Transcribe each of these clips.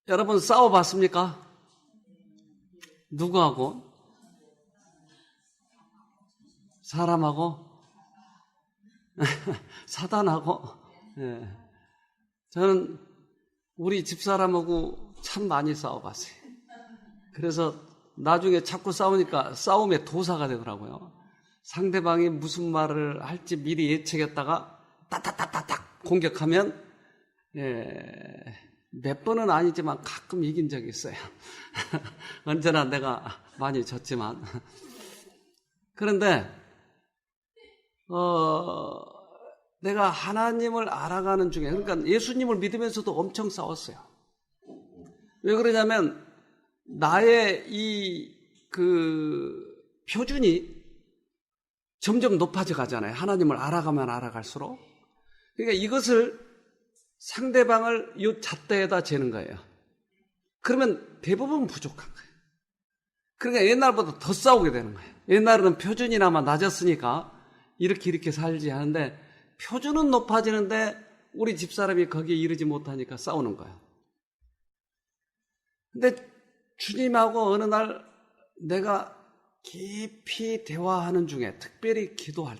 여러분 싸워봤습니까? 누구하고? 사람하고? 사단하고? 예. 저는 우리 집사람하고 참 많이 싸워봤어요. 그래서 나중에 자꾸 싸우니까 싸움의 도사가 되더라고요. 상대방이 무슨 말을 할지 미리 예측했다가 따닥따닥따닥 공격하면 몇 번은 아니지만 가끔 이긴 적이 있어요. 언제나 내가 많이 졌지만. 그런데 내가 하나님을 알아가는 중에, 그러니까 예수님을 믿으면서도 엄청 싸웠어요. 왜 그러냐면 나의 표준이 점점 높아져 가잖아요. 하나님을 알아가면 알아갈수록. 그러니까 이것을 상대방을 이 잣대에다 재는 거예요. 그러면 대부분 부족한 거예요. 그러니까 옛날보다 더 싸우게 되는 거예요. 옛날에는 표준이나마 낮았으니까 이렇게 살지 하는데 표준은 높아지는데 우리 집사람이 거기에 이르지 못하니까 싸우는 거예요. 근데 주님하고 어느 날 내가 깊이 대화하는 중에 특별히 기도할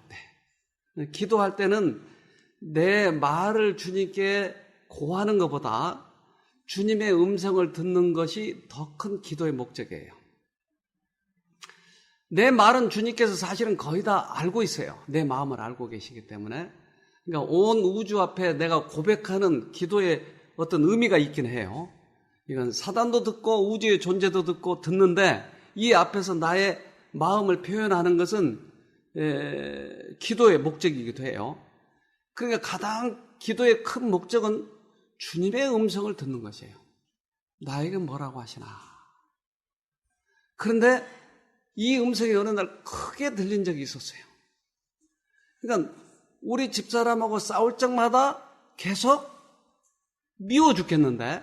때는 내 말을 주님께 고하는 것보다 주님의 음성을 듣는 것이 더 큰 기도의 목적이에요. 내 말은 주님께서 사실은 거의 다 알고 있어요. 내 마음을 알고 계시기 때문에. 그러니까 온 우주 앞에 내가 고백하는 기도에 어떤 의미가 있긴 해요. 이건 사단도 듣고 우주의 존재도 듣고 듣는데 이 앞에서 나의 마음을 표현하는 것은 기도의 목적이기도 해요. 그러니까 가장 기도의 큰 목적은 주님의 음성을 듣는 것이에요. 나에게 뭐라고 하시나. 그런데 이 음성이 어느 날 크게 들린 적이 있었어요. 그러니까 우리 집사람하고 싸울 적마다 계속 미워 죽겠는데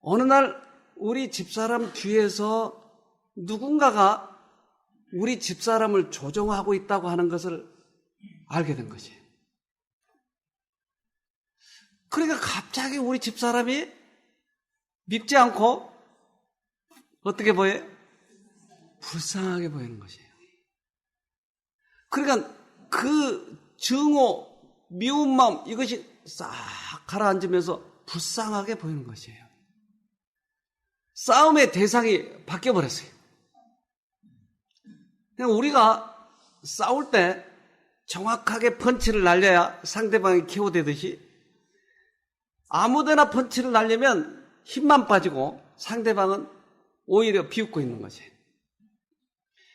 어느 날 우리 집사람 뒤에서 누군가가 우리 집사람을 조종하고 있다고 하는 것을 알게 된 것이에요. 그러니까 갑자기 우리 집사람이 밉지 않고 어떻게 보여요? 불쌍하게 보이는 것이에요. 그러니까 그 증오, 미운 마음 이것이 싹 가라앉으면서 불쌍하게 보이는 것이에요. 싸움의 대상이 바뀌어버렸어요. 그냥 우리가 싸울 때 정확하게 펀치를 날려야 상대방이 KO되듯이 아무데나 펀치를 날리면 힘만 빠지고 상대방은 오히려 비웃고 있는 것이에요.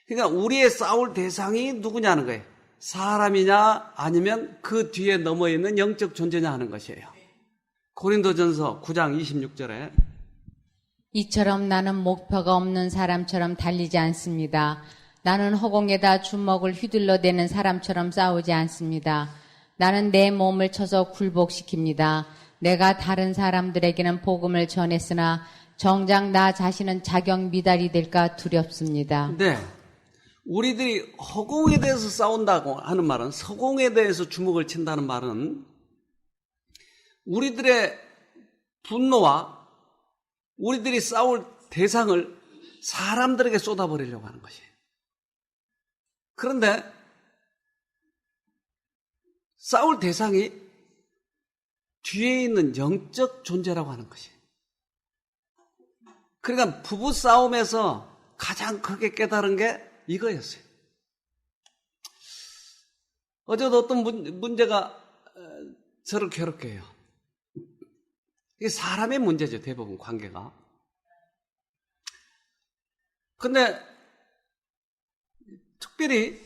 그러니까 우리의 싸울 대상이 누구냐는 거예요. 사람이냐 아니면 그 뒤에 넘어있는 영적 존재냐 하는 것이에요. 고린도전서 9장 26절에 이처럼 나는 목표가 없는 사람처럼 달리지 않습니다. 나는 허공에다 주먹을 휘둘러대는 사람처럼 싸우지 않습니다. 나는 내 몸을 쳐서 굴복시킵니다. 내가 다른 사람들에게는 복음을 전했으나 정작 나 자신은 자격 미달이 될까 두렵습니다. 네, 우리들이 허공에 대해서 싸운다고 하는 말은, 서공에 대해서 주먹을 친다는 말은 우리들의 분노와 우리들이 싸울 대상을 사람들에게 쏟아버리려고 하는 것이에요. 그런데 싸울 대상이 뒤에 있는 영적 존재라고 하는 것이에요. 그러니까 부부 싸움에서 가장 크게 깨달은 게 이거였어요. 어제도 어떤 문제가 저를 괴롭게 해요. 이게 사람의 문제죠, 대부분 관계가. 근데 특별히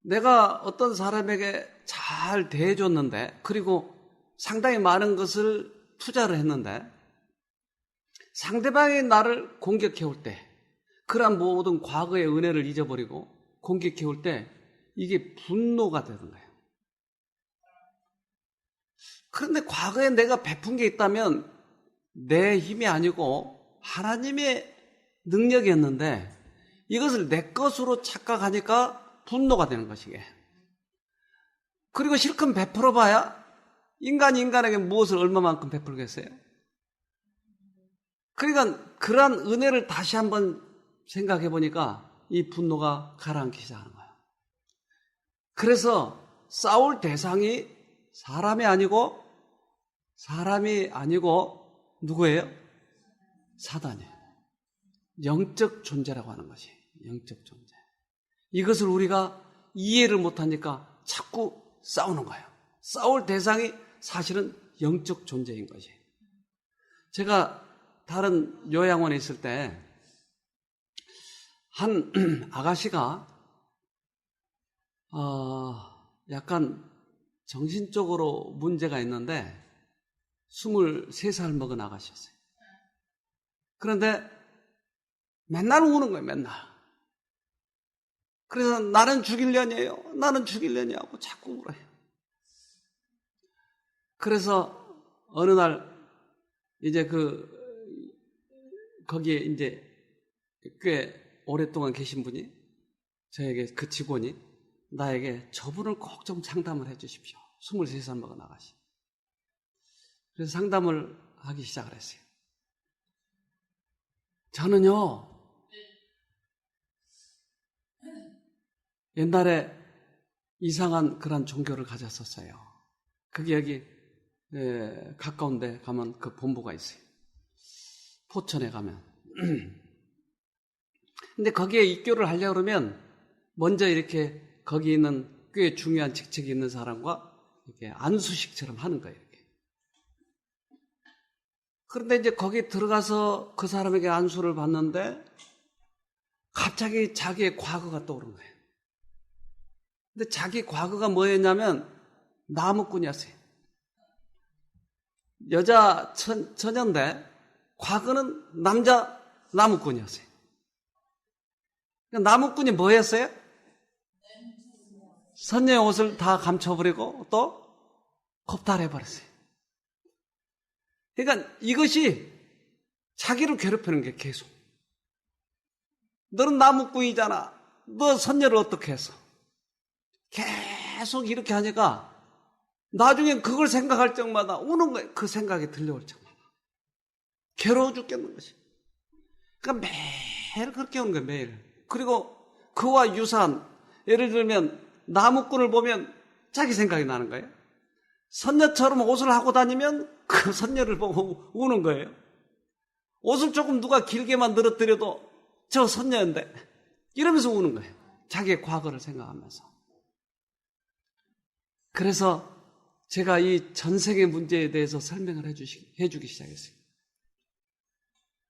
내가 어떤 사람에게 잘 대해줬는데, 그리고 상당히 많은 것을 투자를 했는데 상대방이 나를 공격해올 때, 그러한 모든 과거의 은혜를 잊어버리고 공격해올 때 이게 분노가 되는 거예요. 그런데 과거에 내가 베푼 게 있다면 내 힘이 아니고 하나님의 능력이었는데 이것을 내 것으로 착각하니까 분노가 되는 것이게. 그리고 실컷 베풀어 봐야 인간이 인간에게 무엇을 얼마만큼 베풀겠어요? 그러니까 그러한 은혜를 다시 한번 생각해 보니까 이 분노가 가라앉기 시작하는 거예요. 그래서 싸울 대상이 사람이 아니고 누구예요? 사단이에요. 영적 존재라고 하는 것이 영적 존재. 이것을 우리가 이해를 못하니까 자꾸 싸우는 거예요. 싸울 대상이 사실은 영적 존재인 것이. 제가 다른 요양원에 있을 때 한 아가씨가 약간 정신적으로 문제가 있는데 23살 먹은 아가씨였어요. 그런데 맨날 우는 거예요, 맨날. 그래서 나는 죽일려니에요, 나는 죽일려니 하고 자꾸 울어요. 그래서 어느 날 이제 거기에 이제 꽤 오랫동안 계신 분이 저에게 그 직원이 나에게 저분을 꼭 좀 상담을 해 주십시오. 23살 먹은 아가씨. 그래서 상담을 하기 시작을 했어요. 저는요, 옛날에 이상한 그런 종교를 가졌었어요. 그게 여기 가까운 데 가면 그 본부가 있어요. 포천에 가면. 근데 거기에 입교를 하려고 그러면 먼저 이렇게 거기 있는 꽤 중요한 직책이 있는 사람과 이렇게 안수식처럼 하는 거예요. 이렇게. 그런데 이제 거기 들어가서 그 사람에게 안수를 받는데 갑자기 자기의 과거가 떠오른 거예요. 근데 자기 과거가 뭐였냐면 나무꾼이었어요. 여자 처녀인데 과거는 남자 나무꾼이었어요. 나무꾼이 뭐였어요? 선녀의 옷을 다 감춰버리고 또 겁탈해버렸어요. 그러니까 이것이 자기를 괴롭히는 게 계속. 너는 나무꾼이잖아. 너 선녀를 어떻게 했어? 계속 이렇게 하니까 나중엔 그걸 생각할 적마다 우는 거예요. 그 생각이 들려올 적마다. 괴로워 죽겠는 것이. 그러니까 매일 그렇게 오는 거예요. 매일. 그리고 그와 유사한, 예를 들면 나무꾼을 보면 자기 생각이 나는 거예요. 선녀처럼 옷을 하고 다니면 그 선녀를 보고 우는 거예요. 옷을 조금 누가 길게만 늘어뜨려도 저 선녀인데 이러면서 우는 거예요. 자기의 과거를 생각하면서. 그래서 제가 이 전생의 문제에 대해서 설명을 해주기 시작했어요.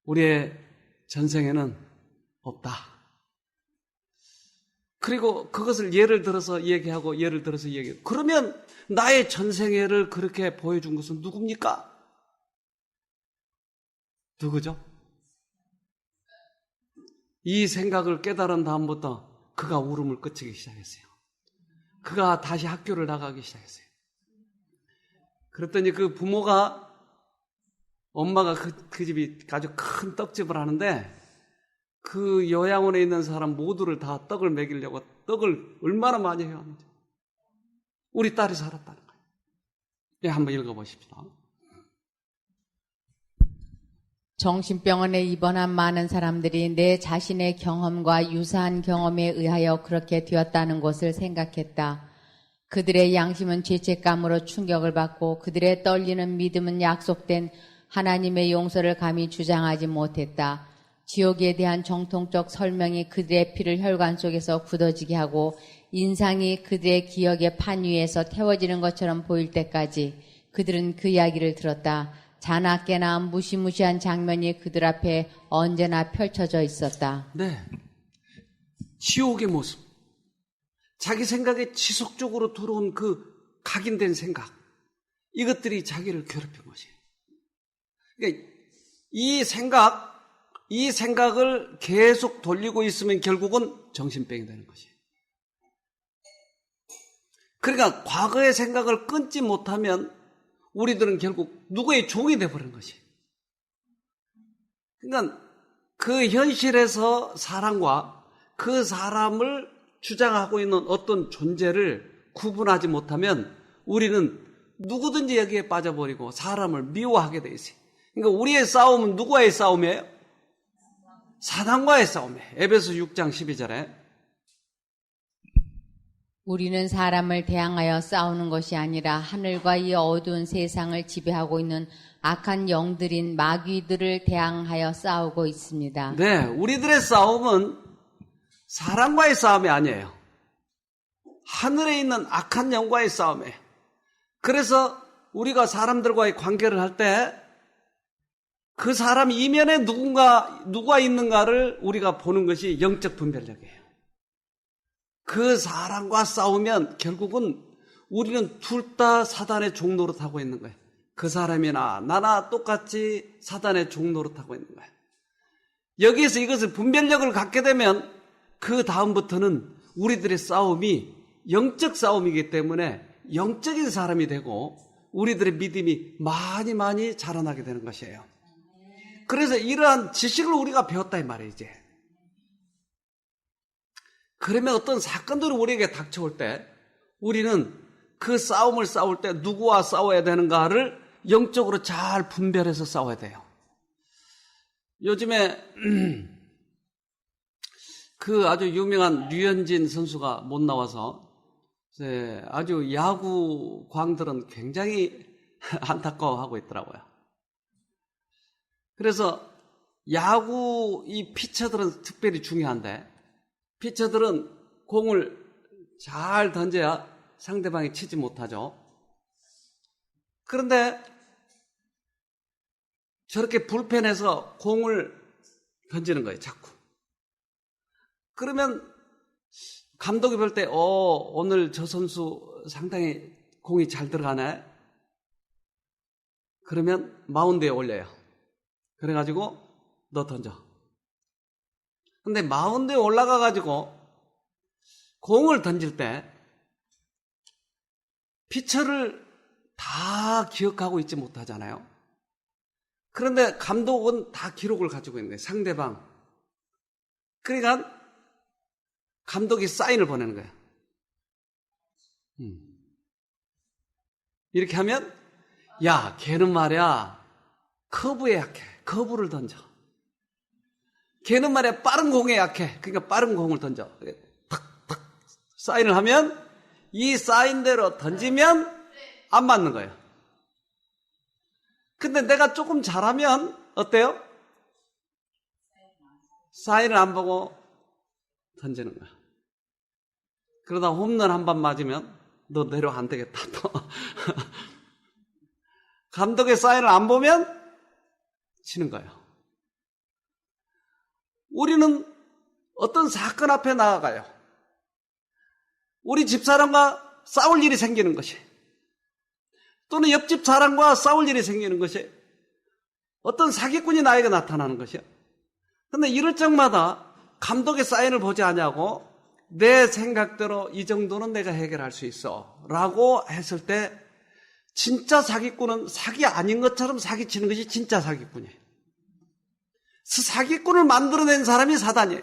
우리의 전생에는 없다. 그리고 그것을 예를 들어서 얘기하고 예를 들어서 얘기해요. 그러면 나의 전생애를 그렇게 보여준 것은 누굽니까? 누구죠? 이 생각을 깨달은 다음부터 그가 울음을 그치기 시작했어요. 그가 다시 학교를 나가기 시작했어요. 그랬더니 그 부모가, 엄마가 그 집이 아주 큰 떡집을 하는데 그 요양원에 있는 사람 모두를 다 떡을 먹이려고 떡을 얼마나 많이 해왔는지. 우리 딸이 살았다는 거예요. 예, 한번 읽어보십시다. 정신병원에 입원한 많은 사람들이 내 자신의 경험과 유사한 경험에 의하여 그렇게 되었다는 것을 생각했다. 그들의 양심은 죄책감으로 충격을 받고 그들의 떨리는 믿음은 약속된 하나님의 용서를 감히 주장하지 못했다. 지옥에 대한 정통적 설명이 그들의 피를 혈관 속에서 굳어지게 하고 인상이 그들의 기억의 판 위에서 태워지는 것처럼 보일 때까지 그들은 그 이야기를 들었다. 자나깨나 무시무시한 장면이 그들 앞에 언제나 펼쳐져 있었다. 네, 지옥의 모습. 자기 생각에 지속적으로 들어온 그 각인된 생각. 이것들이 자기를 괴롭힌 것이에요. 그러니까 이 생각을 계속 돌리고 있으면 결국은 정신병이 되는 것이에요. 그러니까 과거의 생각을 끊지 못하면 우리들은 결국 누구의 종이 되어버린 것이에요. 그러니까 그 현실에서 사람과 그 사람을 주장하고 있는 어떤 존재를 구분하지 못하면 우리는 누구든지 여기에 빠져버리고 사람을 미워하게 돼 있어요. 그러니까 우리의 싸움은 누구와의 싸움이에요? 사단과의 싸움이에요. 에베소 6장 12절에 우리는 사람을 대항하여 싸우는 것이 아니라 하늘과 이 어두운 세상을 지배하고 있는 악한 영들인 마귀들을 대항하여 싸우고 있습니다. 네, 우리들의 싸움은 사람과의 싸움이 아니에요. 하늘에 있는 악한 영과의 싸움이에요. 그래서 우리가 사람들과의 관계를 할 때 그 사람 이면에 누가 있는가를 우리가 보는 것이 영적 분별력이에요. 그 사람과 싸우면 결국은 우리는 둘 다 사단의 종노릇 하고 있는 거예요. 그 사람이나 나나 똑같이 사단의 종노릇 하고 있는 거예요. 여기에서 이것을 분별력을 갖게 되면 그 다음부터는 우리들의 싸움이 영적 싸움이기 때문에 영적인 사람이 되고 우리들의 믿음이 많이 자라나게 되는 것이에요. 그래서 이러한 지식을 우리가 배웠다 이 말이에요. 이제 그러면 어떤 사건들이 우리에게 닥쳐올 때 우리는 그 싸움을 싸울 때 누구와 싸워야 되는가를 영적으로 잘 분별해서 싸워야 돼요. 요즘에 그 아주 유명한 류현진 선수가 못 나와서 아주 야구 광들은 굉장히 안타까워하고 있더라고요. 그래서 야구 이 피처들은 특별히 중요한데 피처들은 공을 잘 던져야 상대방이 치지 못하죠. 그런데 저렇게 불펜에서 공을 던지는 거예요, 자꾸. 그러면 감독이 볼 때, 오늘 저 선수 상당히 공이 잘 들어가네? 그러면 마운드에 올려요. 그래가지고, 너 던져. 근데 마운드에 올라가가지고, 공을 던질 때, 피처를 다 기억하고 있지 못하잖아요. 그런데 감독은 다 기록을 가지고 있는 거예요, 상대방. 그러니까, 감독이 사인을 보내는 거예요. 이렇게 하면 야, 걔는 말이야 커브에 약해. 커브를 던져. 걔는 말이야 빠른 공에 약해. 그러니까 빠른 공을 던져. 탁탁 사인을 하면 이 사인대로 던지면 안 맞는 거예요. 근데 내가 조금 잘하면 어때요? 사인을 안 보고 던지는 거야. 그러다 홈런 한 번 맞으면 너 내려 안 되겠다 또. 감독의 사인을 안 보면 치는 거예요. 우리는 어떤 사건 앞에 나아가요. 우리 집사람과 싸울 일이 생기는 것이, 또는 옆집 사람과 싸울 일이 생기는 것이, 어떤 사기꾼이 나에게 나타나는 것이요. 그런데 이럴 적마다 감독의 사인을 보지 않냐고 내 생각대로 이 정도는 내가 해결할 수 있어 라고 했을 때 진짜 사기꾼은 사기 아닌 것처럼 사기치는 것이 진짜 사기꾼이에요. 사기꾼을 만들어낸 사람이 사단이에요.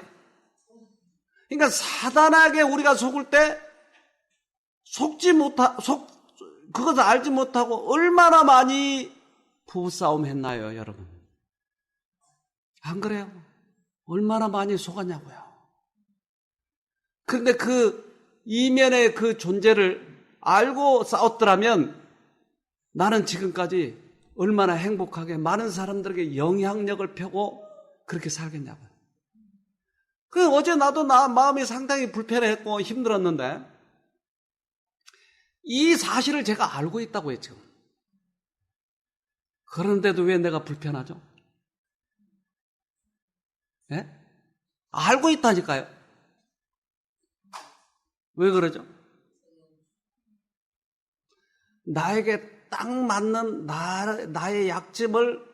그러니까 사단에게 우리가 속을 때 그것을 알지 못하고 얼마나 많이 부부싸움 했나요, 여러분? 안 그래요? 얼마나 많이 속았냐고요. 그런데 그 이면의 그 존재를 알고 싸웠더라면 나는 지금까지 얼마나 행복하게 많은 사람들에게 영향력을 펴고 그렇게 살겠냐고요. 어제 나도 마음이 상당히 불편했고 힘들었는데 이 사실을 제가 알고 있다고요, 지금. 그런데도 왜 내가 불편하죠? 예? 알고 있다니까요. 왜 그러죠? 나에게 딱 맞는 나의 약점을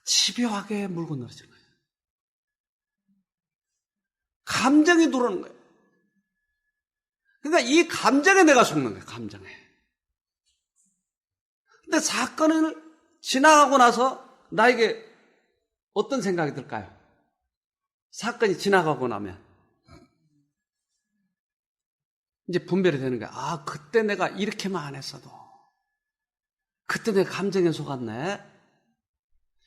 집요하게 물고 늘어지는 거예요. 감정이 들어오는 거예요. 그러니까 이 감정에 내가 속는 거예요, 감정에. 근데 사건을 지나가고 나서 나에게 어떤 생각이 들까요? 사건이 지나가고 나면 이제 분별이 되는 거야. 그때 내가 이렇게만 안 했어도 그때 내 감정에 속았네.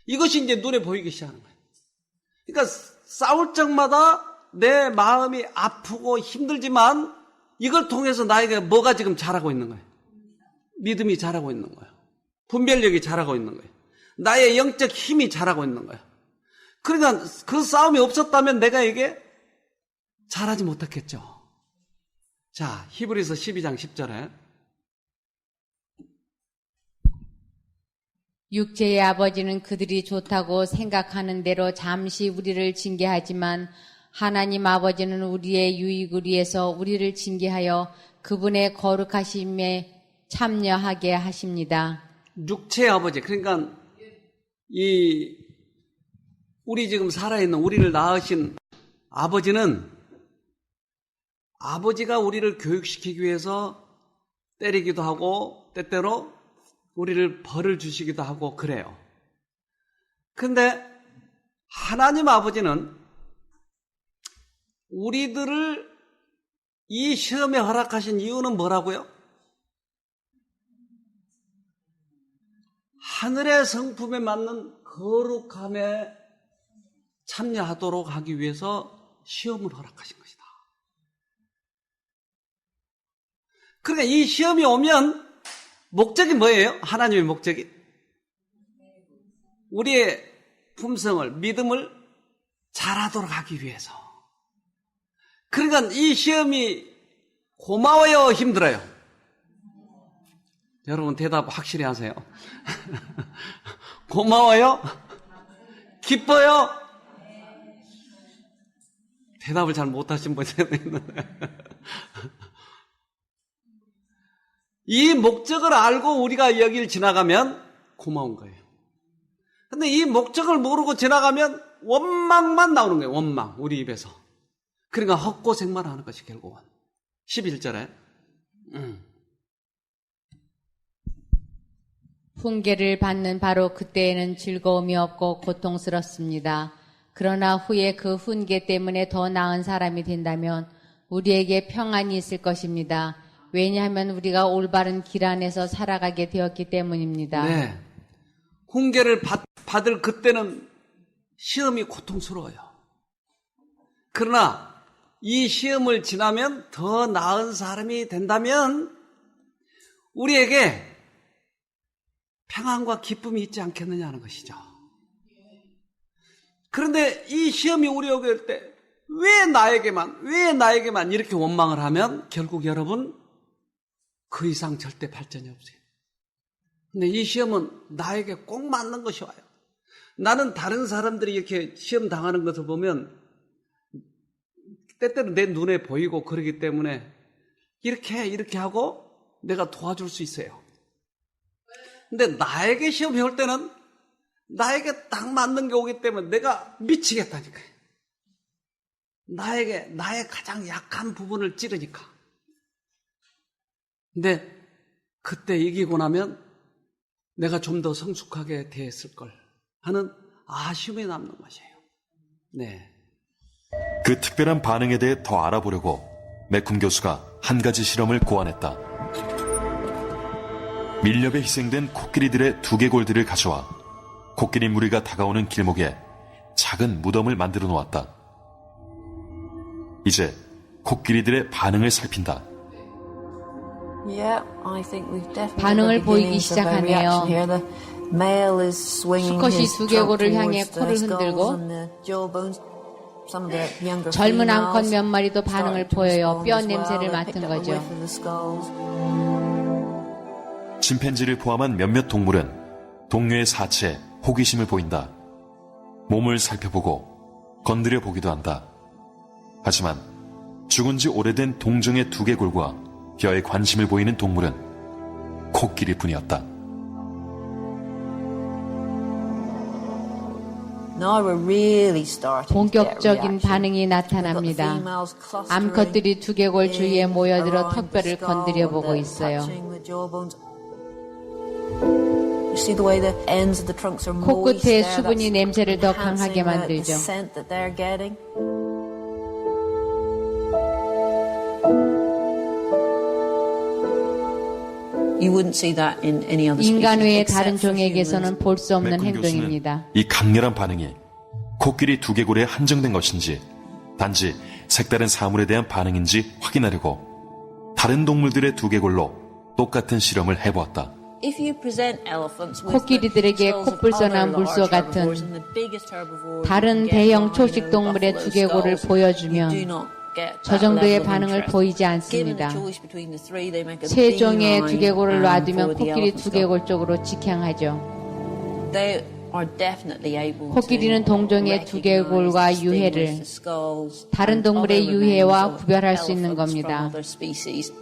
이것이 이제 눈에 보이기 시작하는 거예요. 그러니까 싸울 적마다 내 마음이 아프고 힘들지만 이걸 통해서 나에게 뭐가 지금 자라고 있는 거예요? 믿음이 자라고 있는 거예요. 분별력이 자라고 있는 거예요. 나의 영적 힘이 자라고 있는 거예요. 그러니까 그 싸움이 없었다면 내가 이게 잘하지 못했겠죠. 자, 히브리서 12장 10절에 육체의 아버지는 그들이 좋다고 생각하는 대로 잠시 우리를 징계하지만 하나님 아버지는 우리의 유익을 위해서 우리를 징계하여 그분의 거룩하심에 참여하게 하십니다. 육체의 아버지, 그러니까 우리 지금 살아있는 우리를 낳으신 아버지는 아버지가 우리를 교육시키기 위해서 때리기도 하고 때때로 우리를 벌을 주시기도 하고 그래요. 근데 하나님 아버지는 우리들을 이 시험에 허락하신 이유는 뭐라고요? 하늘의 성품에 맞는 거룩함에 참여하도록 하기 위해서 시험을 허락하신 것이다. 그러니까 이 시험이 오면 목적이 뭐예요? 하나님의 목적이? 우리의 품성을, 믿음을 잘하도록 하기 위해서. 그러니까 이 시험이 고마워요, 힘들어요? 여러분 대답 확실히 하세요. 고마워요? 기뻐요? 대답을 잘 못하신 분이 있는데. 이 목적을 알고 우리가 여길 지나가면 고마운 거예요. 근데 이 목적을 모르고 지나가면 원망만 나오는 거예요. 원망, 우리 입에서. 그러니까 헛고생만 하는 것이 결국은. 11절에 훈계를 받는 바로 그때에는 즐거움이 없고 고통스럽습니다. 그러나 후에 그 훈계 때문에 더 나은 사람이 된다면 우리에게 평안이 있을 것입니다. 왜냐하면 우리가 올바른 길 안에서 살아가게 되었기 때문입니다. 네. 훈계를 받을 그때는 시험이 고통스러워요. 그러나 이 시험을 지나면 더 나은 사람이 된다면 우리에게 평안과 기쁨이 있지 않겠느냐는 것이죠. 그런데 이 시험이 우리 오게 될 때 왜 나에게만 이렇게 원망을 하면 결국 여러분 그 이상 절대 발전이 없어요. 근데 이 시험은 나에게 꼭 맞는 것이 와요. 나는 다른 사람들이 이렇게 시험 당하는 것을 보면 때때로 내 눈에 보이고 그러기 때문에 이렇게 하고 내가 도와줄 수 있어요. 근데 나에게 시험이 올 때는 나에게 딱 맞는 게 오기 때문에 내가 미치겠다니까요. 나의 가장 약한 부분을 찌르니까. 근데 그때 이기고 나면 내가 좀 더 성숙하게 대했을 걸 하는 아쉬움이 남는 것이에요. 네. 그 특별한 반응에 대해 더 알아보려고 매쿰 교수가 한 가지 실험을 고안했다. 밀렵에 희생된 코끼리들의 두개골들을 가져와 코끼리 무리가 다가오는 길목에 작은 무덤을 만들어 놓았다. 이제 코끼리들의 반응을 살핀다. 반응을 보이기 시작하네요. 수컷이 두개골을 향해 코를 흔들고 젊은 암컷 몇 마리도 반응을 보여요. 뼈 냄새를 맡은 거죠. 침팬지를 포함한 몇몇 동물은 동료의 사체에 호기심을 보인다. 몸을 살펴보고 건드려 보기도 한다. 하지만 죽은 지 오래된 동정의 두개골과 뼈에 관심을 보이는 동물은 코끼리뿐이었다. 본격적인 반응이 나타납니다. 암컷들이 두개골 주위에 모여들어 턱뼈를 건드려 보고 있어요. 코끝의 수분이 냄새를 더 강하게 만들죠. You wouldn't see that in any other 인간 외의 species, 다른 except for 종에게서는 볼 수 없는 맥군 행동입니다. 교수는 이 강렬한 반응이 코끼리 두개골에 한정된 것인지 단지 색다른 사물에 대한 반응인지 확인하려고 다른 동물들의 두개골로 똑같은 실험을 해보았다. If you present elephants with 코끼리들에게 the skulls of 코뿔소나 other 물소 large 같은 herbivores and the biggest herbivores 다른 you can get, 대형 rhino, 초식 동물의 buffalo 두개골을 skulls, 보여주면 you do not get that 저 정도의 level of 반응을 interest. 보이지 Given 않습니다. the choice between the three, they make a 세 종의 beeline, 두개골을 놔두면 for the 코끼리 elephant skull. 두개골 쪽으로 직향하죠. They are definitely able 코끼리는 to 동종의 recognize, 두개골과 유해를 distinguish the skulls 다른 and 동물의 other 유해와 remains of 구별할 수 있는 elephants from 겁니다. other species.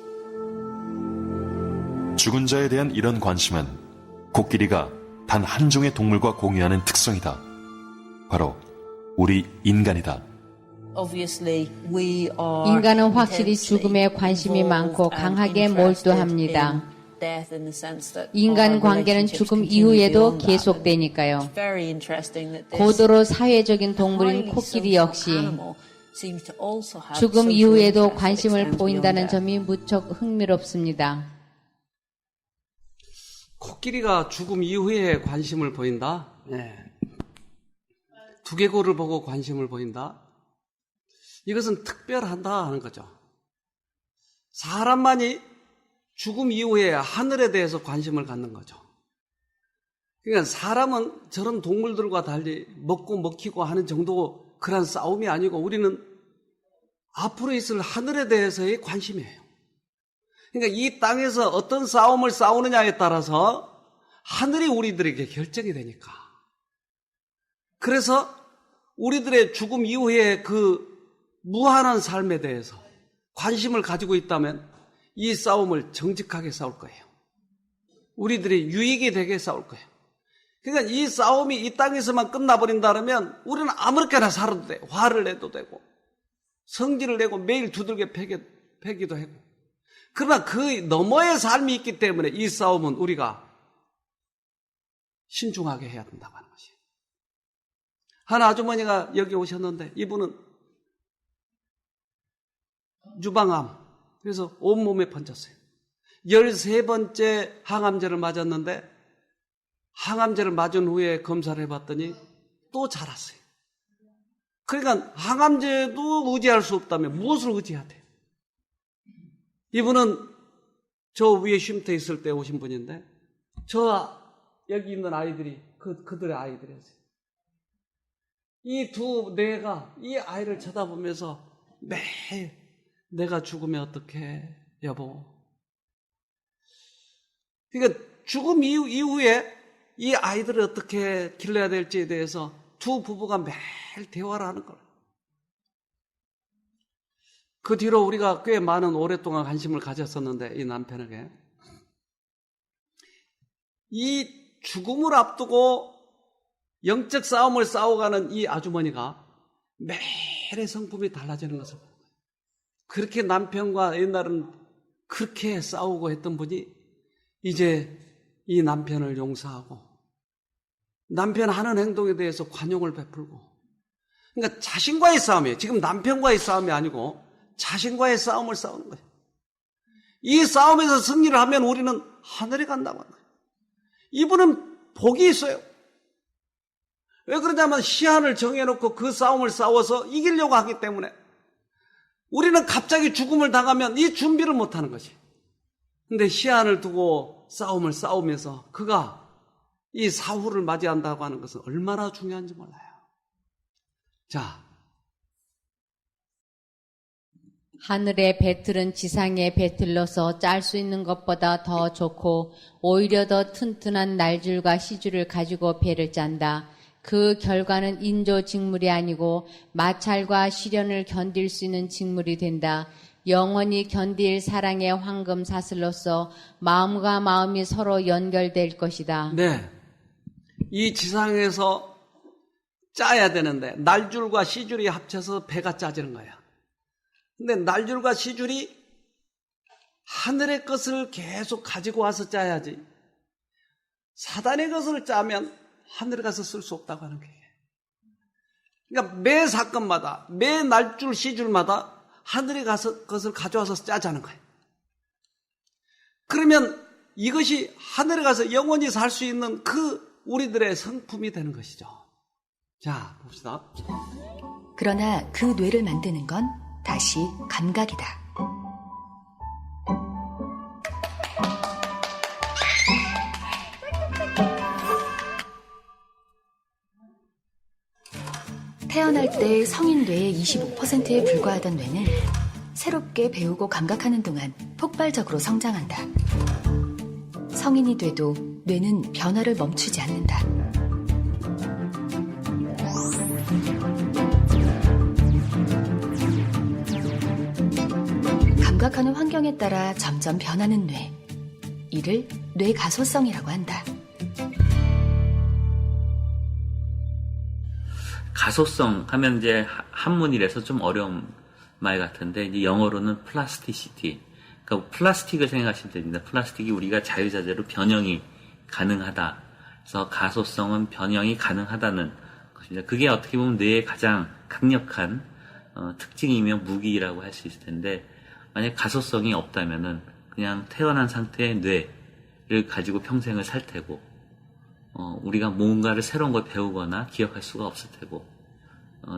죽은 자에 대한 이런 관심은 코끼리가 단 한 종의 동물과 공유하는 특성이다. 바로 우리 인간이다. Obviously, we are 인간은 확실히 intensely 죽음에 관심이 많고 involved 강하게 and interested 몰두합니다. in death in the sense that 인간 our 관계는 relationships 죽음 continue 이후에도 beyond that. 계속되니까요. It's very interesting that this 고도로 사회적인 동물인 highly 코끼리 social 역시 animal seems to also have 죽음 social 이후에도 interest that 관심을 extends 보인다는 beyond death. 점이 무척 흥미롭습니다. 코끼리가 죽음 이후에 관심을 보인다? 네. 두개골을 보고 관심을 보인다? 이것은 특별하다 하는 거죠. 사람만이 죽음 이후에 하늘에 대해서 관심을 갖는 거죠. 그러니까 사람은 저런 동물들과 달리 먹고 먹히고 하는 정도 그런 싸움이 아니고 우리는 앞으로 있을 하늘에 대해서의 관심이에요. 그러니까 이 땅에서 어떤 싸움을 싸우느냐에 따라서 하늘이 우리들에게 결정이 되니까. 그래서 우리들의 죽음 이후에 그 무한한 삶에 대해서 관심을 가지고 있다면 이 싸움을 정직하게 싸울 거예요. 우리들이 유익이 되게 싸울 거예요. 그러니까 이 싸움이 이 땅에서만 끝나버린다면 우리는 아무렇게나 살아도 돼. 화를 내도 되고 성질을 내고 매일 두들겨 패기도 하고. 그러나 그 너머의 삶이 있기 때문에 이 싸움은 우리가 신중하게 해야 된다고 하는 것이에요. 한 아주머니가 여기 오셨는데 이분은 유방암, 그래서 온몸에 번졌어요. 13번째 항암제를 맞았는데 항암제를 맞은 후에 검사를 해봤더니 또 자랐어요. 그러니까 항암제도 의지할 수 없다면 무엇을 의지해야 돼요? 이분은 저 위에 쉼터 있을 때 오신 분인데 저 여기 있는 아이들이 그들의 아이들이었어요. 이 두 내가 이 아이를 쳐다보면서 매일 내가 죽으면 어떡해 여보. 그러니까 죽음 이후에 이 아이들을 어떻게 길러야 될지에 대해서 두 부부가 매일 대화를 하는 거예요. 그 뒤로 우리가 꽤 많은 오랫동안 관심을 가졌었는데 이 남편에게 이 죽음을 앞두고 영적 싸움을 싸워가는 이 아주머니가 매일의 성품이 달라지는 것을 보는 거예요. 그렇게 남편과 옛날은 그렇게 싸우고 했던 분이 이제 이 남편을 용서하고 남편 하는 행동에 대해서 관용을 베풀고, 그러니까 자신과의 싸움이에요. 지금 남편과의 싸움이 아니고 자신과의 싸움을 싸우는 거예요. 이 싸움에서 승리를 하면 우리는 하늘에 간다고 하는 거예요. 이분은 복이 있어요. 왜 그러냐면 시한을 정해놓고 그 싸움을 싸워서 이기려고 하기 때문에. 우리는 갑자기 죽음을 당하면 이 준비를 못하는 것이. 근데 시한을 두고 싸움을 싸우면서 그가 이 사후를 맞이한다고 하는 것은 얼마나 중요한지 몰라요. 자, 하늘의 배틀은 지상의 배틀로서 짤 수 있는 것보다 더 좋고 오히려 더 튼튼한 날줄과 시줄을 가지고 배를 짠다. 그 결과는 인조 직물이 아니고 마찰과 시련을 견딜 수 있는 직물이 된다. 영원히 견딜 사랑의 황금 사슬로서 마음과 마음이 서로 연결될 것이다. 네. 이 지상에서 짜야 되는데 날줄과 시줄이 합쳐서 배가 짜지는 거야. 근데 날줄과 시줄이 하늘의 것을 계속 가지고 와서 짜야지. 사단의 것을 짜면 하늘에 가서 쓸 수 없다고 하는 거예요. 그러니까 매 사건마다, 매 날줄, 시줄마다 하늘에 가서 그것을 가져와서 짜자는 거예요. 그러면 이것이 하늘에 가서 영원히 살 수 있는 그 우리들의 성품이 되는 것이죠. 자, 봅시다. 그러나 그 뇌를 만드는 건 다시 감각이다. 태어날 때 성인 뇌의 25%에 불과하던 뇌는 새롭게 배우고 감각하는 동안 폭발적으로 성장한다. 성인이 돼도 뇌는 변화를 멈추지 않는다. 감각하는 환경에 따라 점점 변하는 뇌. 이를 뇌가소성이라고 한다. 가소성 하면 이제 한문이라서 좀 어려운 말 같은데, 이제 영어로는 플라스티시티. 그러니까 플라스틱을 생각하시면 됩니다. 플라스틱이 우리가 자유자재로 변형이 가능하다. 그래서 가소성은 변형이 가능하다는 것입니다. 그게 어떻게 보면 뇌의 가장 강력한 특징이며 무기라고 할 수 있을 텐데, 만약 가소성이 없다면은 그냥 태어난 상태의 뇌를 가지고 평생을 살 테고, 우리가 뭔가를 새로운 걸 배우거나 기억할 수가 없을 테고,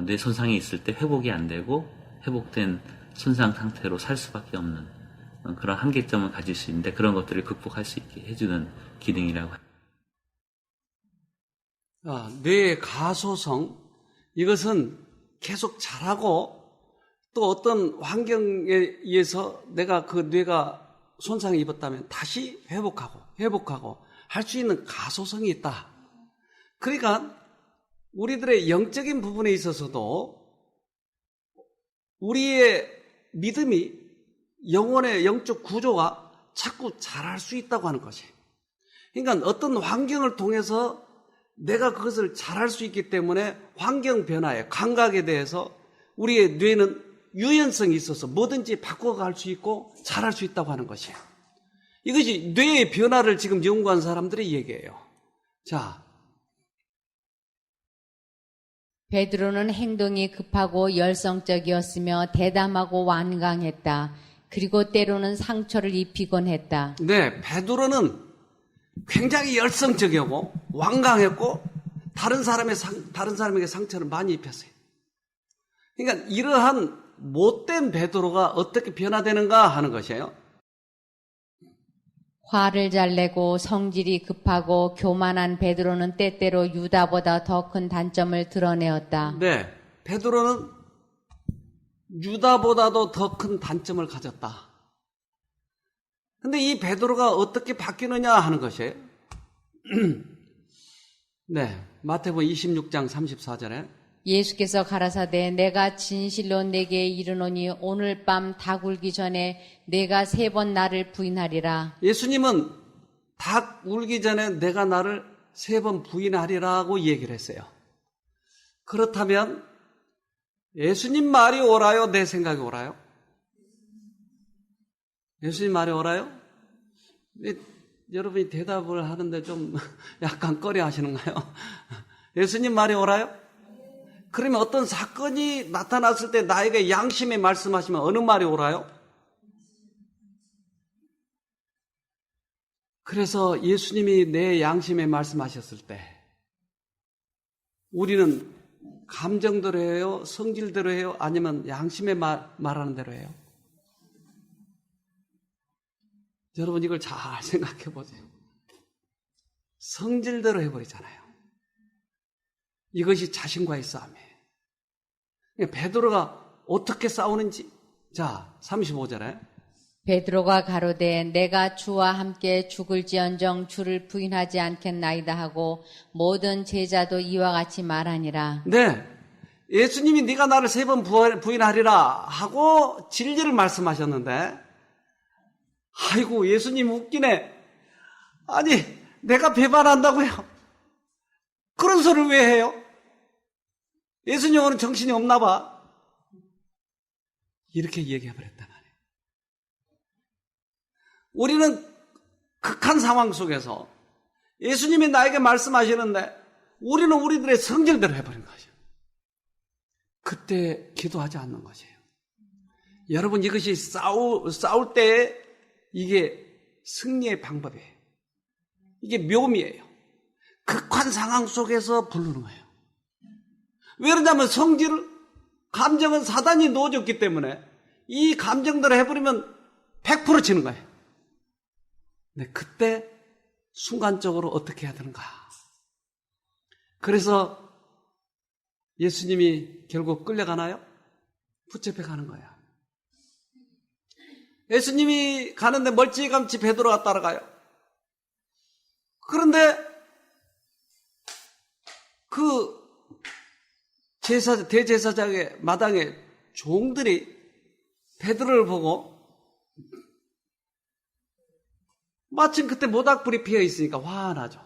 뇌 손상이 있을 때 회복이 안 되고 회복된 손상 상태로 살 수밖에 없는 그런 한계점을 가질 수 있는데, 그런 것들을 극복할 수 있게 해주는 기능이라고 합니다. 뇌의 가소성, 이것은 계속 자라고 또 어떤 환경에 의해서 내가 그 뇌가 손상을 입었다면 다시 회복하고 할 수 있는 가소성이 있다. 그러니까 우리들의 영적인 부분에 있어서도 우리의 믿음이, 영혼의 영적 구조가 자꾸 자랄 수 있다고 하는 것이에요. 그러니까 어떤 환경을 통해서 내가 그것을 자랄 수 있기 때문에 환경 변화에, 감각에 대해서 우리의 뇌는 유연성이 있어서 뭐든지 바꿔갈 수 있고 자랄 수 있다고 하는 것이에요. 이것이 뇌의 변화를 지금 연구한 사람들의 얘기예요. 자, 베드로는 행동이 급하고 열성적이었으며 대담하고 완강했다. 그리고 때로는 상처를 입히곤 했다. 네, 베드로는 굉장히 열성적이고 완강했고 다른 사람에게 상처를 많이 입혔어요. 그러니까 이러한 못된 베드로가 어떻게 변화되는가 하는 것이에요. 화를 잘 내고 성질이 급하고 교만한 베드로는 때때로 유다보다 더 큰 단점을 드러내었다. 네, 베드로는 유다보다도 더 큰 단점을 가졌다. 근데 이 베드로가 어떻게 바뀌느냐 하는 것이에요. 네, 마태복음 26장 34절에 예수께서 가라사대 내가 진실로 내게 이르노니 오늘 밤 닭 울기 전에 내가 3번 나를 부인하리라. 예수님은 닭 울기 전에 내가 나를 3번 부인하리라고 얘기를 했어요. 그렇다면 예수님 말이 옳아요? 내 생각이 옳아요? 예수님 말이 옳아요? 여러분이 대답을 하는데 좀 약간 꺼려 하시는가요? 예수님 말이 옳아요? 그러면 어떤 사건이 나타났을 때 나에게 양심에 말씀하시면 어느 말이 옳아요? 그래서 예수님이 내 양심에 말씀하셨을 때 우리는 감정대로 해요? 성질대로 해요? 아니면 양심에 말하는 대로 해요? 여러분 이걸 잘 생각해 보세요. 성질대로 해버리잖아요. 이것이 자신과의 싸움이에요. 베드로가 어떻게 싸우는지. 자, 35절에 베드로가 가로되 내가 주와 함께 죽을지언정 주를 부인하지 않겠나이다 하고 모든 제자도 이와 같이 말하니라. 네, 예수님이 네가 나를 3번 부인하리라 하고 진리를 말씀하셨는데 아이고 예수님 웃기네. 아니 내가 배반한다고요? 그런 소리를 왜 해요? 예수님은 정신이 없나 봐. 이렇게 얘기해버렸단 말이에요. 우리는 극한 상황 속에서 예수님이 나에게 말씀하시는데 우리는 우리들의 성질대로 해버린 거죠. 그때 기도하지 않는 것이에요. 여러분 이것이 싸울 때 이게 승리의 방법이에요. 이게 묘미예요. 극한 상황 속에서 부르는 거예요. 왜 그러냐면 감정은 사단이 놓아줬기 때문에 이 감정대로 해버리면 100% 지는 거예요. 근데 그때 순간적으로 어떻게 해야 되는가. 그래서 예수님이 결국 끌려가나요? 붙잡혀 가는 거예요. 예수님이 가는데 멀찌감치 베드로가 따라가요. 그런데 그 대제사장의 마당에 종들이 베드로를 보고 마침 그때 모닥불이 피어 있으니까 화가 나죠.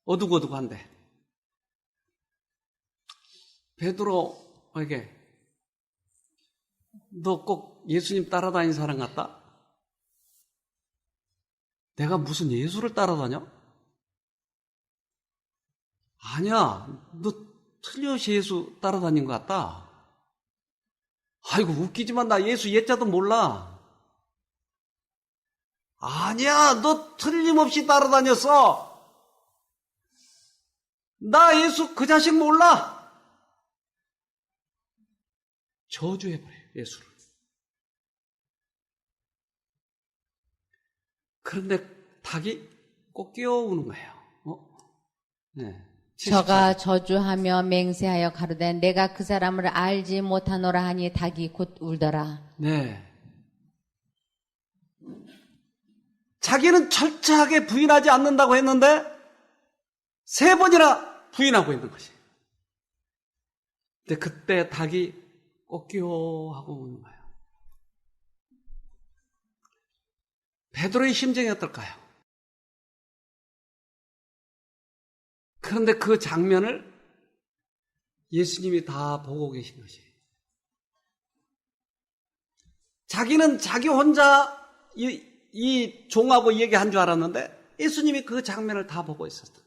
어둑어둑한데 베드로에게 너 꼭 예수님 따라다니는 사람 같다? 내가 무슨 예수를 따라다녀? 아니야, 너 틀림없이 예수 따라다닌 것 같다. 아이고 웃기지만 나 예수 예자도 몰라. 아니야, 너 틀림없이 따라다녔어. 나 예수 그 자식 몰라. 저주해버려요, 예수를. 그런데 닭이 꼭 끼어오는 거예요. 네. 저가 저주하며 맹세하여 가로되 내가 그 사람을 알지 못하노라 하니 닭이 곧 울더라. 네. 자기는 철저하게 부인하지 않는다고 했는데 3번이나 부인하고 있는 것이. 근데 그때 닭이 꺾여 하고 오는 거예요. 베드로의 심정이 어떨까요? 그런데 그 장면을 예수님이 다 보고 계신 것이에요. 자기는 자기 혼자 이 종하고 얘기한 줄 알았는데 예수님이 그 장면을 다 보고 있었다.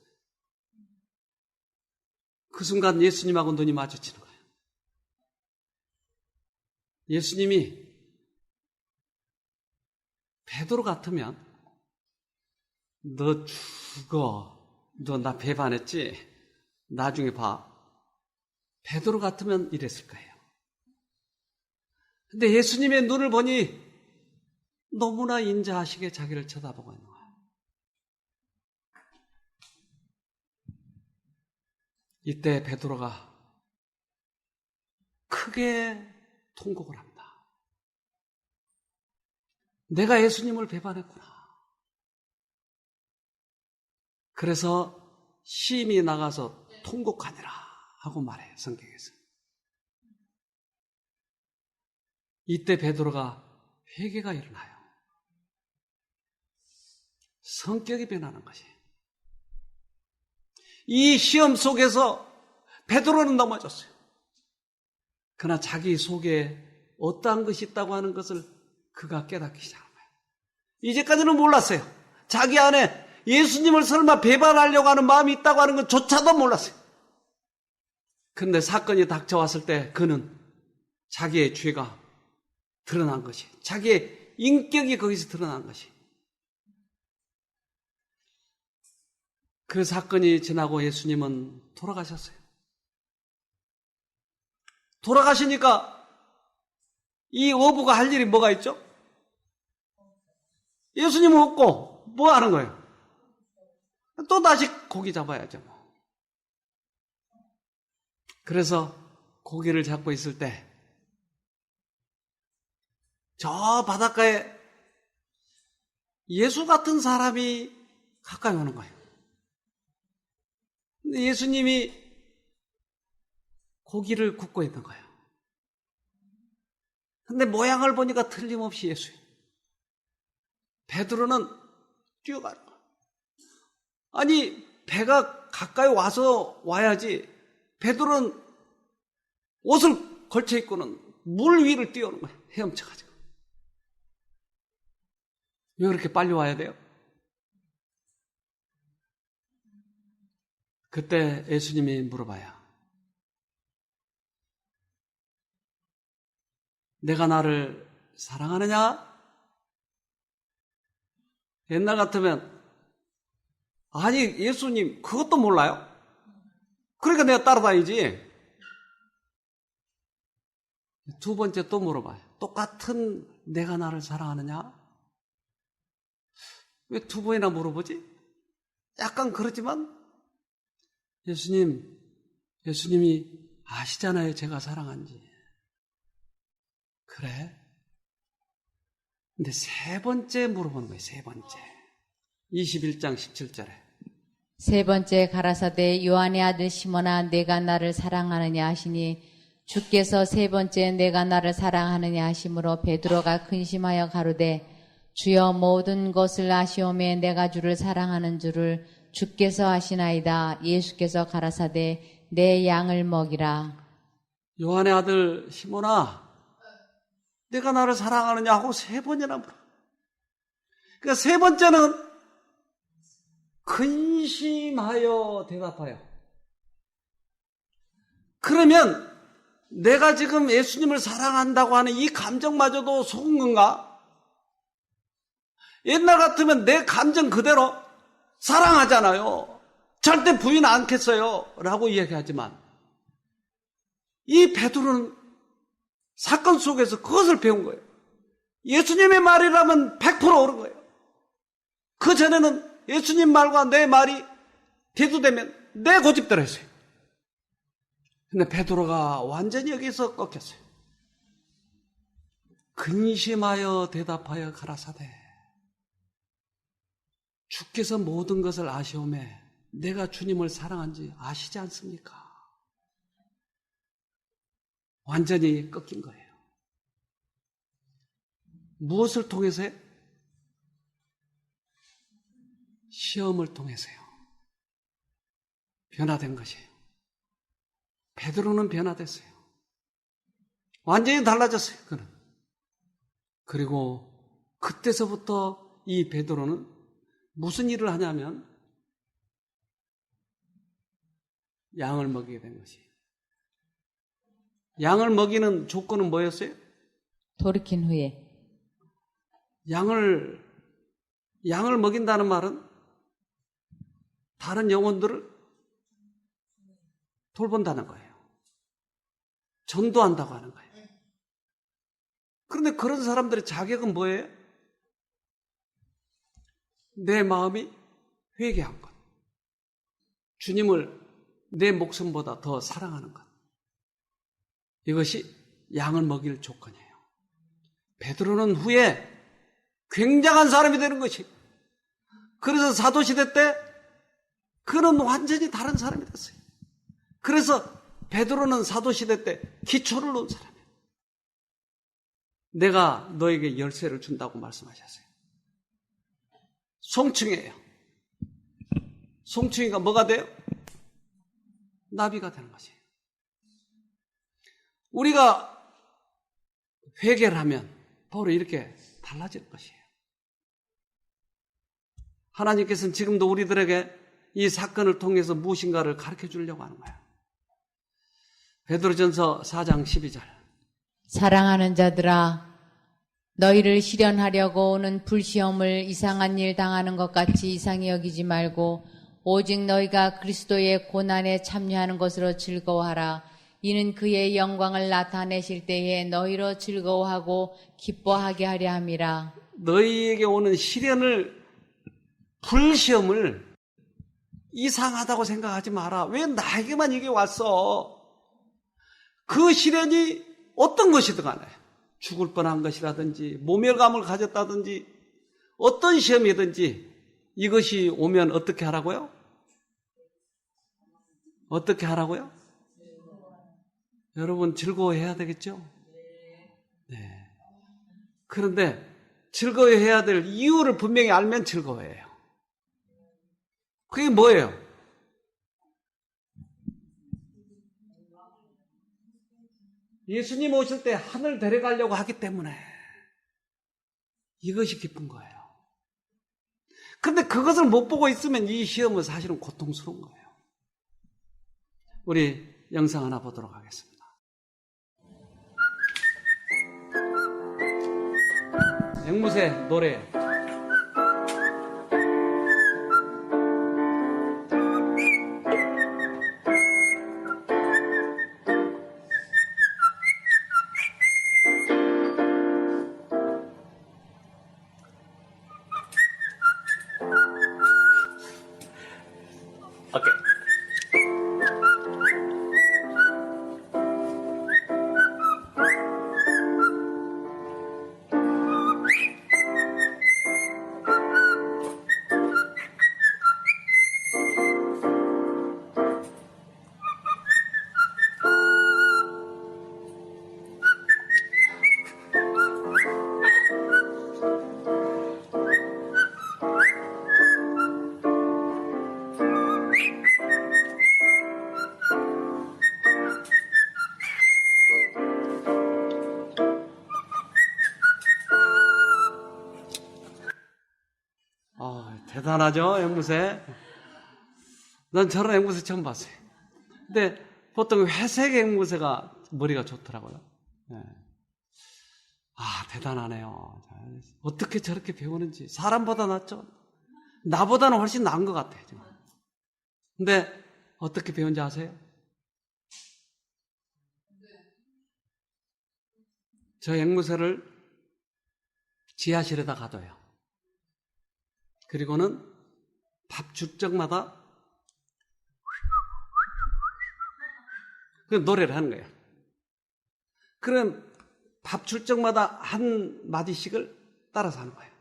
그 순간 예수님하고 눈이 마주치는 거예요. 예수님이 베드로 같으면 너 죽어. 너 나 배반했지? 나중에 봐. 베드로 같으면 이랬을 거예요. 근데 예수님의 눈을 보니 너무나 인자하시게 자기를 쳐다보고 있는 거예요. 이때 베드로가 크게 통곡을 합니다. 내가 예수님을 배반했구나. 그래서 심히 나가서 통곡하니라 하고 말해요, 성경에서. 이때 베드로가 회개가 일어나요. 성격이 변하는 것이에요. 이 시험 속에서 베드로는 넘어졌어요. 그러나 자기 속에 어떠한 것이 있다고 하는 것을 그가 깨닫기 시작한 거예요. 이제까지는 몰랐어요. 자기 안에 예수님을 설마 배반하려고 하는 마음이 있다고 하는 것조차도 몰랐어요. 그런데 사건이 닥쳐왔을 때 그는 자기의 죄가 드러난 것이, 자기의 인격이 거기서 드러난 것이. 그 사건이 지나고 예수님은 돌아가셨어요. 돌아가시니까 이 어부가 할 일이 뭐가 있죠? 예수님은 없고 뭐 하는 거예요? 또 다시 고기 잡아야죠. 그래서 고기를 잡고 있을 때 저 바닷가에 예수 같은 사람이 가까이 오는 거예요. 근데 예수님이 고기를 굽고 있는 거예요. 근데 모양을 보니까 틀림없이 예수예요. 베드로는 뛰어가는 거예요. 아니, 배가 가까이 와야지. 베드로는 옷을 걸쳐 입고는 물 위를 뛰어오는 거예요. 헤엄쳐가지고. 왜 그렇게 빨리 와야 돼요? 그때 예수님이 물어봐요. 내가 나를 사랑하느냐? 옛날 같으면 아니 예수님 그것도 몰라요? 그러니까 내가 따라다니지. 두 번째 또 물어봐요. 똑같은 내가 나를 사랑하느냐? 왜 두 번이나 물어보지? 약간 그렇지만 예수님이 아시잖아요. 제가 사랑한지. 그래? 근데 세 번째 물어보는 거예요. 세 번째. 21장 17절에. 세 번째 가라사대 요한의 아들 시몬아 내가 나를 사랑하느냐 하시니 주께서 세 번째 내가 나를 사랑하느냐 하심으로 베드로가 근심하여 가로되 주여 모든 것을 아시오매 내가 주를 사랑하는 줄을 주께서 아시나이다. 예수께서 가라사대 내 양을 먹이라. 요한의 아들 시몬아 내가 나를 사랑하느냐 하고 세 번이나 물어. 그러니까 세 번째는 근심하여 대답하여. 그러면 내가 지금 예수님을 사랑한다고 하는 이 감정마저도 속은 건가? 옛날 같으면 내 감정 그대로 사랑하잖아요. 절대 부인 않겠어요. 라고 이야기하지만 이 베드로는 사건 속에서 그것을 배운 거예요. 예수님의 말이라면 100% 옳은 거예요. 그 전에는 예수님 말과 내 말이 대두되면 내 고집대로 했어요. 근데 베드로가 완전히 여기서 꺾였어요. 근심하여 대답하여 가라사대 주께서 모든 것을 아시오매 내가 주님을 사랑한지 아시지 않습니까? 완전히 꺾인 거예요. 무엇을 통해서요? 시험을 통해서요. 변화된 것이에요. 베드로는 변화됐어요. 완전히 달라졌어요. 그는. 그리고 그때서부터 이 베드로는 무슨 일을 하냐면 양을 먹이게 된 것이에요. 양을 먹이는 조건은 뭐였어요? 돌이킨 후에. 양을 먹인다는 말은 다른 영혼들을 돌본다는 거예요. 전도한다고 하는 거예요. 그런데 그런 사람들의 자격은 뭐예요? 내 마음이 회개한 것. 주님을 내 목숨보다 더 사랑하는 것. 이것이 양을 먹일 조건이에요. 베드로는 후에 굉장한 사람이 되는 것이. 그래서 사도시대 때 그는 완전히 다른 사람이 됐어요. 그래서 베드로는 사도시대 때 기초를 놓은 사람이에요. 내가 너에게 열쇠를 준다고 말씀하셨어요. 송충이에요. 송충이가 뭐가 돼요? 나비가 되는 것이에요. 우리가 회개를 하면 바로 이렇게 달라질 것이에요. 하나님께서는 지금도 우리들에게 이 사건을 통해서 무엇인가를 가르쳐 주려고 하는 거예요. 베드로전서 4장 12절. 사랑하는 자들아 너희를 시련하려고 오는 불시험을 이상한 일 당하는 것 같이 이상히 여기지 말고 오직 너희가 그리스도의 고난에 참여하는 것으로 즐거워하라. 이는 그의 영광을 나타내실 때에 너희로 즐거워하고 기뻐하게 하려 함이라. 너희에게 오는 시련을, 불시험을 이상하다고 생각하지 마라. 왜 나에게만 이게 왔어? 그 시련이 어떤 것이든 간에 죽을 뻔한 것이라든지 모멸감을 가졌다든지 어떤 시험이든지 이것이 오면 어떻게 하라고요? 어떻게 하라고요? 여러분 즐거워해야 되겠죠? 네. 그런데 즐거워해야 될 이유를 분명히 알면 즐거워해요. 그게 뭐예요? 예수님 오실 때 하늘 데려가려고 하기 때문에 이것이 기쁜 거예요. 그런데 그것을 못 보고 있으면 이 시험은 사실은 고통스러운 거예요. 우리 영상 하나 보도록 하겠습니다. 앵무새 노래. 대단하죠, 앵무새. 난 저런 앵무새 처음 봤어요. 근데 보통 회색 앵무새가 머리가 좋더라고요. 네. 대단하네요. 어떻게 저렇게 배우는지. 사람보다 낫죠? 나보다는 훨씬 나은 것 같아요, 지금. 근데 어떻게 배운지 아세요? 저 앵무새를 지하실에다 가둬요. 그리고는 밥 줄 적마다 그 노래를 하는 거예요. 그럼 밥 줄 적마다 한 마디씩을 따라서 하는 거예요.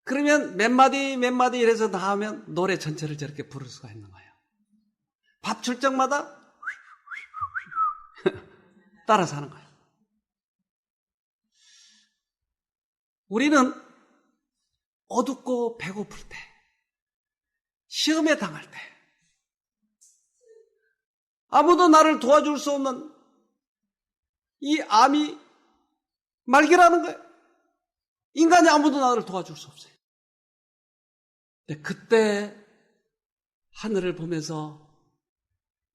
그러면 몇 마디 몇 마디 이래서 다 하면 노래 전체를 저렇게 부를 수가 있는 거예요. 밥 줄 적마다 따라서 하는 거예요. 우리는 어둡고 배고플 때, 시험에 당할 때, 아무도 나를 도와줄 수 없는 이 암이 말기라는 거예요. 인간이 아무도 나를 도와줄 수 없어요. 근데 그때 하늘을 보면서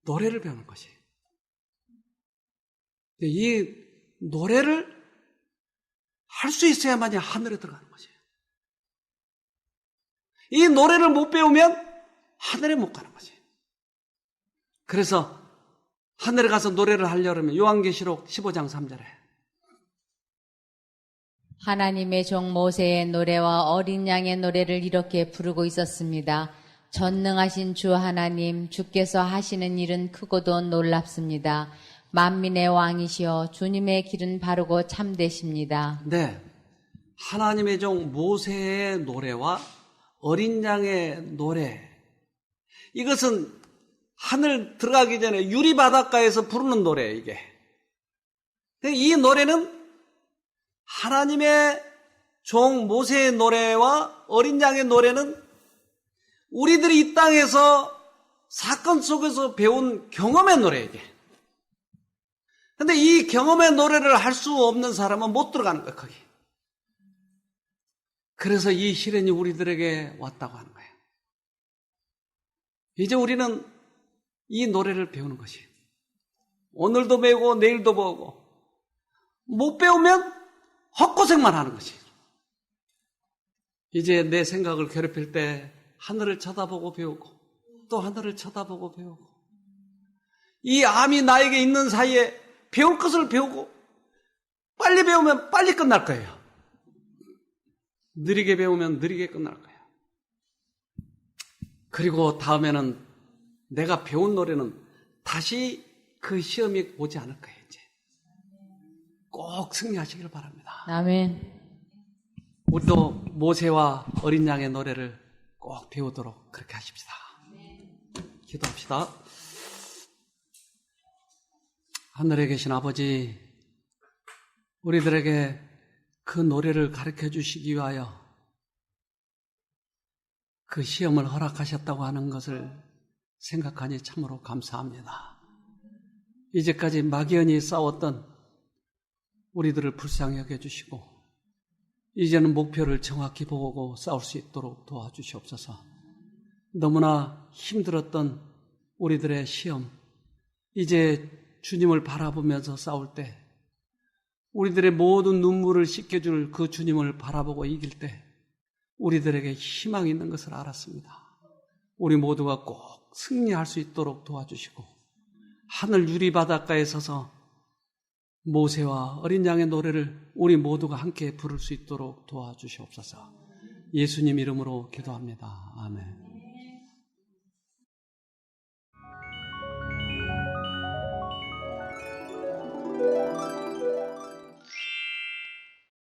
노래를 배우는 것이에요. 이 노래를 할 수 있어야만이 하늘에 들어가는 것이에요. 이 노래를 못 배우면 하늘에 못 가는 것이에요. 그래서 하늘에 가서 노래를 하려면 요한계시록 15장 3절에 하나님의 종 모세의 노래와 어린 양의 노래를 이렇게 부르고 있었습니다. 전능하신 주 하나님, 주께서 하시는 일은 크고도 놀랍습니다. 만민의 왕이시여 주님의 길은 바르고 참되십니다. 네, 하나님의 종 모세의 노래와 어린 양의 노래, 이것은 하늘 들어가기 전에 유리 바닷가에서 부르는 노래예요. 이게 이 노래는 하나님의 종 모세의 노래와 어린 양의 노래는 우리들이 이 땅에서 사건 속에서 배운 경험의 노래예요. 이게. 근데 이 경험의 노래를 할 수 없는 사람은 못 들어가는 거예요, 거기. 그래서 이 시련이 우리들에게 왔다고 하는 거예요. 이제 우리는 이 노래를 배우는 것이에요. 오늘도 배우고 내일도 배우고 못 배우면 헛고생만 하는 것이에요. 이제 내 생각을 괴롭힐 때 하늘을 쳐다보고 배우고 또 하늘을 쳐다보고 배우고 이 암이 나에게 있는 사이에 배울 것을 배우고 빨리 배우면 빨리 끝날 거예요. 느리게 배우면 느리게 끝날 거예요. 그리고 다음에는 내가 배운 노래는 다시 그 시험이 오지 않을 거예요. 이제 꼭 승리하시길 바랍니다. 아멘. 우리도 모세와 어린 양의 노래를 꼭 배우도록 그렇게 하십시다. 기도합시다. 하늘에 계신 아버지, 우리들에게 그 노래를 가르쳐 주시기 위하여 그 시험을 허락하셨다고 하는 것을 생각하니 참으로 감사합니다. 이제까지 막연히 싸웠던 우리들을 불쌍히 여겨주시고 이제는 목표를 정확히 보고 싸울 수 있도록 도와주시옵소서. 너무나 힘들었던 우리들의 시험, 이제 주님을 바라보면서 싸울 때 우리들의 모든 눈물을 씻겨줄 그 주님을 바라보고 이길 때 우리들에게 희망이 있는 것을 알았습니다. 우리 모두가 꼭 승리할 수 있도록 도와주시고 하늘 유리 바닷가에 서서 모세와 어린 양의 노래를 우리 모두가 함께 부를 수 있도록 도와주시옵소서. 예수님 이름으로 기도합니다. 아멘.